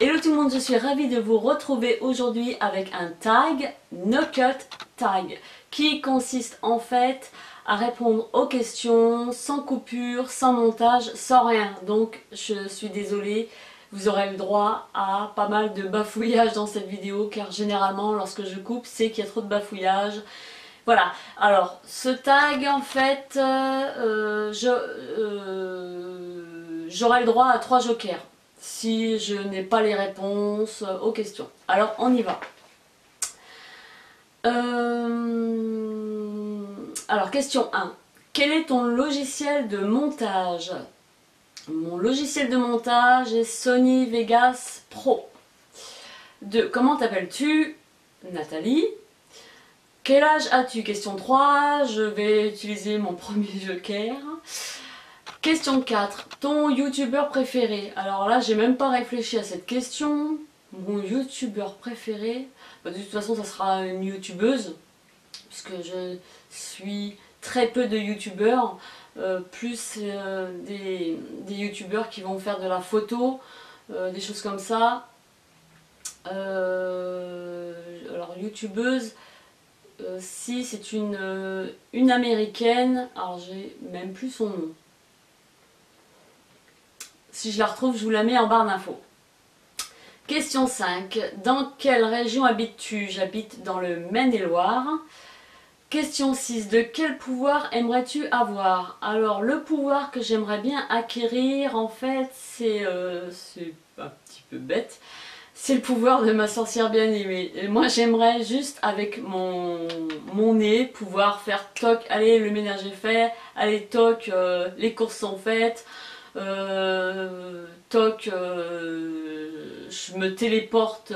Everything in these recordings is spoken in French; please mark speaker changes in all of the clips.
Speaker 1: Hello tout le monde, je suis ravie de vous retrouver aujourd'hui avec un tag, No Cut Tag, qui consiste en fait à répondre aux questions sans coupure, sans montage, sans rien. Donc je suis désolée, vous aurez le droit à pas mal de bafouillage dans cette vidéo, car généralement lorsque je coupe, c'est qu'il y a trop de bafouillage. Voilà, alors ce tag en fait, j'aurai le droit à 3 jokers si je n'ai pas les réponses aux questions. Alors on y va. Alors question 1. Quel est ton logiciel de montage? Mon logiciel de montage est Sony Vegas Pro. 2. Comment t'appelles-tu? Nathalie. Quel âge as-tu? Question 3. Je vais utiliser mon premier joker. Question 4. Ton youtubeur préféré? Alors là, j'ai même pas réfléchi à cette question. Mon youtubeur préféré? Bah, de toute façon, ça sera une youtubeuse. Puisque je suis très peu de youtubeurs. Plus des youtubeurs qui vont faire de la photo, des choses comme ça. Alors, youtubeuse, si c'est une américaine, alors j'ai même plus son nom. Si je la retrouve, je vous la mets en barre d'infos. Question 5. Dans quelle région habites-tu? J'habite dans le Maine-et-Loire. Question 6. De quel pouvoir aimerais-tu avoir? Alors, le pouvoir que j'aimerais bien acquérir, en fait, c'est un petit peu bête. C'est le pouvoir de ma sorcière bien-aimée. Moi, j'aimerais juste, avec mon nez, pouvoir faire toc, allez, le ménage est fait, allez, toc, les courses sont faites. Toc, je me téléporte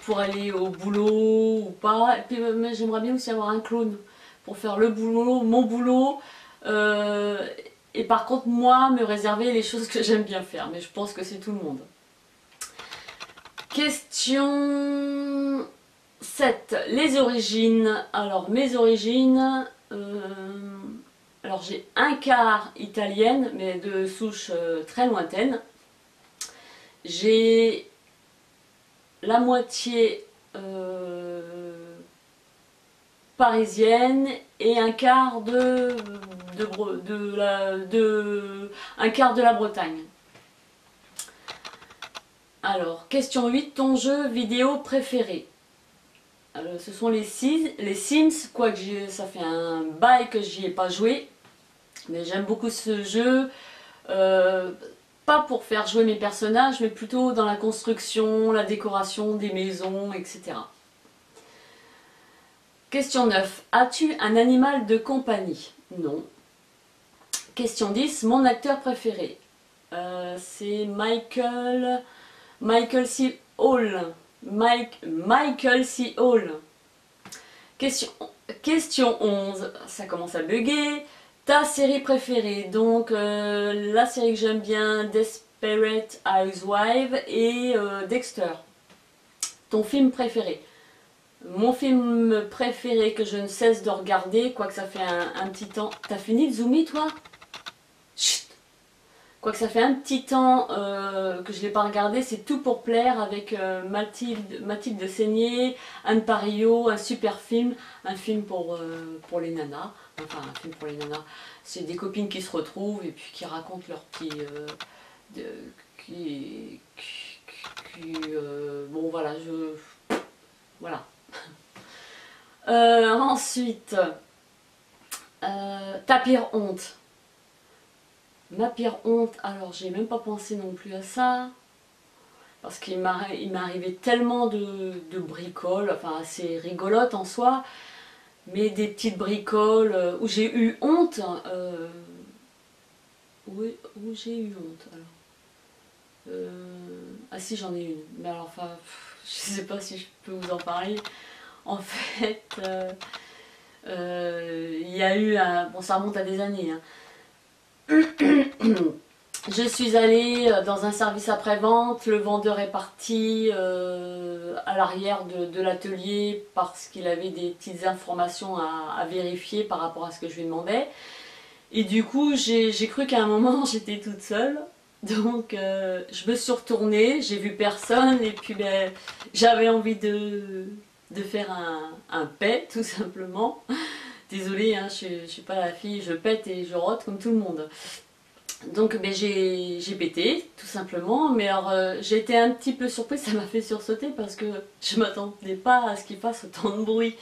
Speaker 1: pour aller au boulot ou pas. Et puis j'aimerais bien aussi avoir un clone pour faire le boulot, mon boulot. Et par contre, moi, me réserver les choses que j'aime bien faire. Mais je pense que c'est tout le monde. Question 7. Les origines. Alors, mes origines... alors j'ai un quart italienne, mais de souche très lointaine. J'ai la moitié parisienne et un quart un quart de la Bretagne. Alors, question 8, ton jeu vidéo préféré? Alors, ce sont les Sims, quoique ça fait un bail que j'y ai pas joué. Mais j'aime beaucoup ce jeu, pas pour faire jouer mes personnages, mais plutôt dans la construction, la décoration des maisons, etc. Question 9. As-tu un animal de compagnie? Non. Question 10. Mon acteur préféré? C'est Michael C. Hall. Michael C. Hall. Question 11. Ça commence à bugger. Ta série préférée? Donc la série que j'aime bien, Desperate Housewives et Dexter. Ton film préféré? Mon film préféré que je ne cesse de regarder, quoique ça fait un petit temps... T'as fini de zoomer toi? Chut. Quoique ça fait un petit temps que je ne l'ai pas regardé, c'est Tout pour plaire avec Mathilde Seigné, Anne Parillo, un super film, un film pour les nanas, enfin un film pour les nanas, c'est des copines qui se retrouvent et puis qui racontent leurs petits... bon voilà, voilà. Ensuite, ta pire honte. Ma pire honte, alors j'ai même pas pensé non plus à ça. Parce qu'il m'est arrivé tellement de bricoles, enfin assez rigolotes en soi. Mais des petites bricoles où j'ai eu honte. Oui, où j'ai eu honte alors. Ah si, j'en ai une. Mais alors, enfin, je sais pas si je peux vous en parler. En fait, il y a eu un... Bon, ça remonte à des années. Hein. Je suis allée dans un service après-vente, le vendeur est parti à l'arrière de l'atelier parce qu'il avait des petites informations à vérifier par rapport à ce que je lui demandais. Et du coup, j'ai cru qu'à un moment, j'étais toute seule. Donc je me suis retournée, j'ai vu personne et puis ben, j'avais envie de faire un pet tout simplement. Désolée, hein, je suis pas la fille, je pète et je rote comme tout le monde. Donc ben, j'ai pété tout simplement, mais alors j'ai été un petit peu surprise, ça m'a fait sursauter parce que je m'attendais pas à ce qu'il fasse autant de bruit.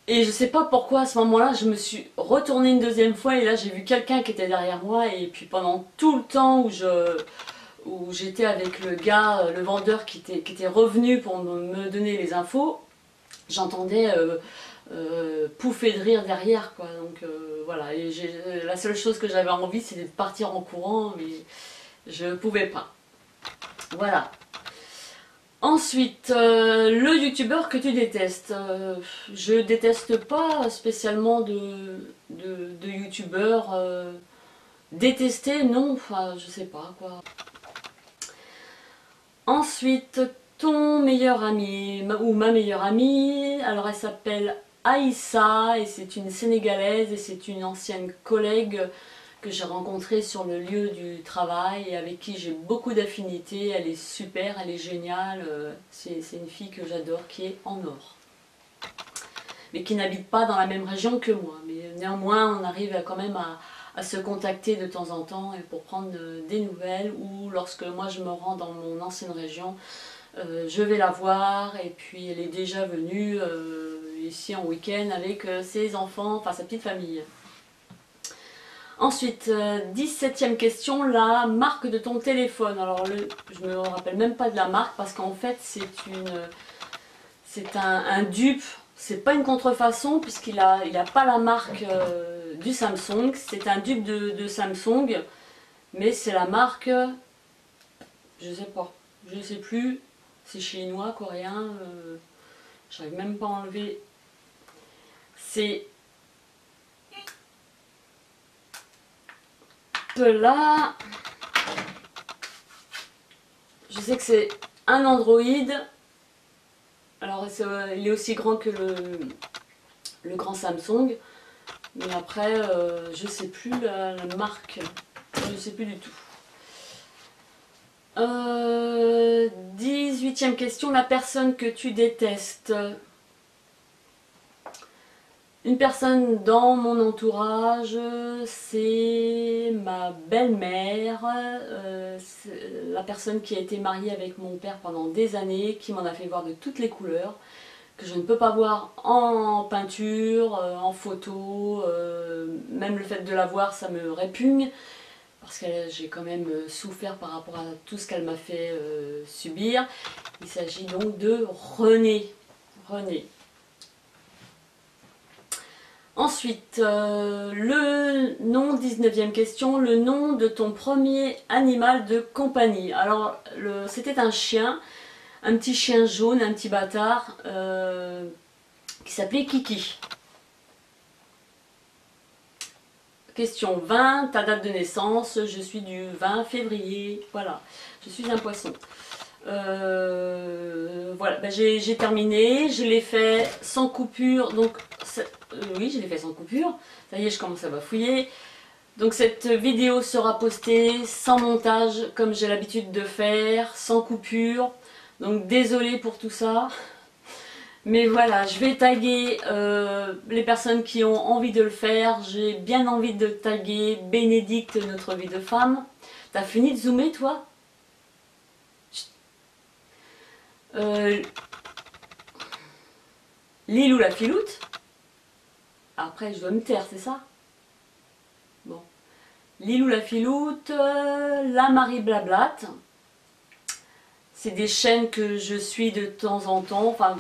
Speaker 1: Et je sais pas pourquoi à ce moment-là, je me suis retournée une deuxième fois et là j'ai vu quelqu'un qui était derrière moi et puis pendant tout le temps où j'étais avec le gars, le vendeur qui était revenu pour me donner les infos, j'entendais pouffer de rire derrière quoi. Donc voilà, et la seule chose que j'avais envie c'était de partir en courant mais je pouvais pas. Voilà. Ensuite, le youtubeur que tu détestes. Je déteste pas spécialement de youtubeur. Détester, non, enfin je sais pas quoi. Ensuite, ton meilleur ami ou ma meilleure amie, alors elle s'appelle Aïssa et c'est une Sénégalaise et c'est une ancienne collègue que j'ai rencontrée sur le lieu du travail et avec qui j'ai beaucoup d'affinités. Elle est super, elle est géniale, c'est une fille que j'adore qui est en or. Mais qui n'habite pas dans la même région que moi. Mais néanmoins, on arrive quand même à se contacter de temps en temps et pour prendre des nouvelles ou lorsque moi je me rends dans mon ancienne région, je vais la voir et puis elle est déjà venue ici en week-end avec ses enfants, enfin sa petite famille. Ensuite, 17e question, la marque de ton téléphone. Alors je me rappelle même pas de la marque parce qu'en fait c'est un dupe. C'est pas une contrefaçon puisqu'il a pas la marque du Samsung. C'est un dupe de Samsung, mais c'est la marque, je sais pas, je sais plus. C'est chinois, coréen. J'arrive même pas à enlever. C'est là. Je sais que c'est un Android. Alors il est aussi grand que le grand Samsung. Mais après, je sais plus la marque. Je sais plus du tout. 18e question, la personne que tu détestes. Une personne dans mon entourage, c'est ma belle-mère, la personne qui a été mariée avec mon père pendant des années, qui m'en a fait voir de toutes les couleurs, que je ne peux pas voir en peinture, en photo, même le fait de la voir ça me répugne, parce que j'ai quand même souffert par rapport à tout ce qu'elle m'a fait subir. Il s'agit donc de René. René. Ensuite, le nom, 19e question, le nom de ton premier animal de compagnie. Alors, c'était un chien, un petit chien jaune, un petit bâtard, qui s'appelait Kiki. Question 20, ta date de naissance, je suis du 20 février, voilà, je suis un poisson. Voilà, ben j'ai terminé, je l'ai fait sans coupure, donc oui je l'ai fait sans coupure, ça y est je commence à bafouiller. Donc cette vidéo sera postée sans montage comme j'ai l'habitude de faire, sans coupure, donc désolée pour tout ça. Mais voilà, je vais taguer les personnes qui ont envie de le faire, j'ai bien envie de taguer Bénédicte, notre vie de femme. T'as fini de zoomer toi ? Lilou la filoute. Après je dois me taire, c'est ça? Bon. Lilou la filoute, la Marie Blablate. C'est des chaînes que je suis de temps en temps. Enfin,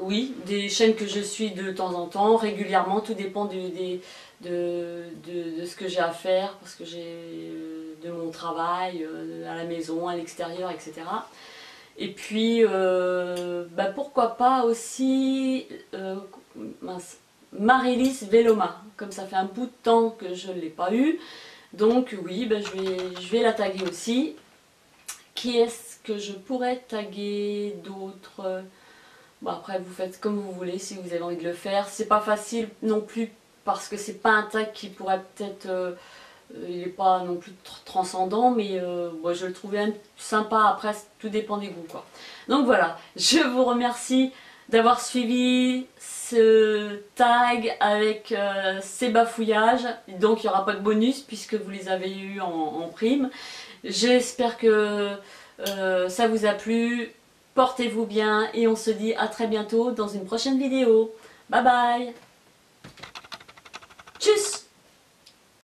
Speaker 1: oui, des chaînes que je suis de temps en temps, régulièrement. Tout dépend de ce que j'ai à faire, parce que j'ai de mon travail, à la maison, à l'extérieur, etc. Et puis, bah pourquoi pas aussi Marilys Veloma, comme ça fait un bout de temps que je ne l'ai pas eu. Donc oui, bah, je vais la taguer aussi. Qui est-ce que je pourrais taguer d'autres? Bon après vous faites comme vous voulez si vous avez envie de le faire. C'est pas facile non plus parce que c'est pas un tag qui pourrait peut-être Il n'est pas non plus transcendant, mais moi, je le trouvais sympa. Après, tout dépend des goûts, quoi. Donc voilà, je vous remercie d'avoir suivi ce tag avec ces bafouillages. Donc il n'y aura pas de bonus puisque vous les avez eus en prime. J'espère que ça vous a plu. Portez-vous bien et on se dit à très bientôt dans une prochaine vidéo. Bye bye. Tchuss.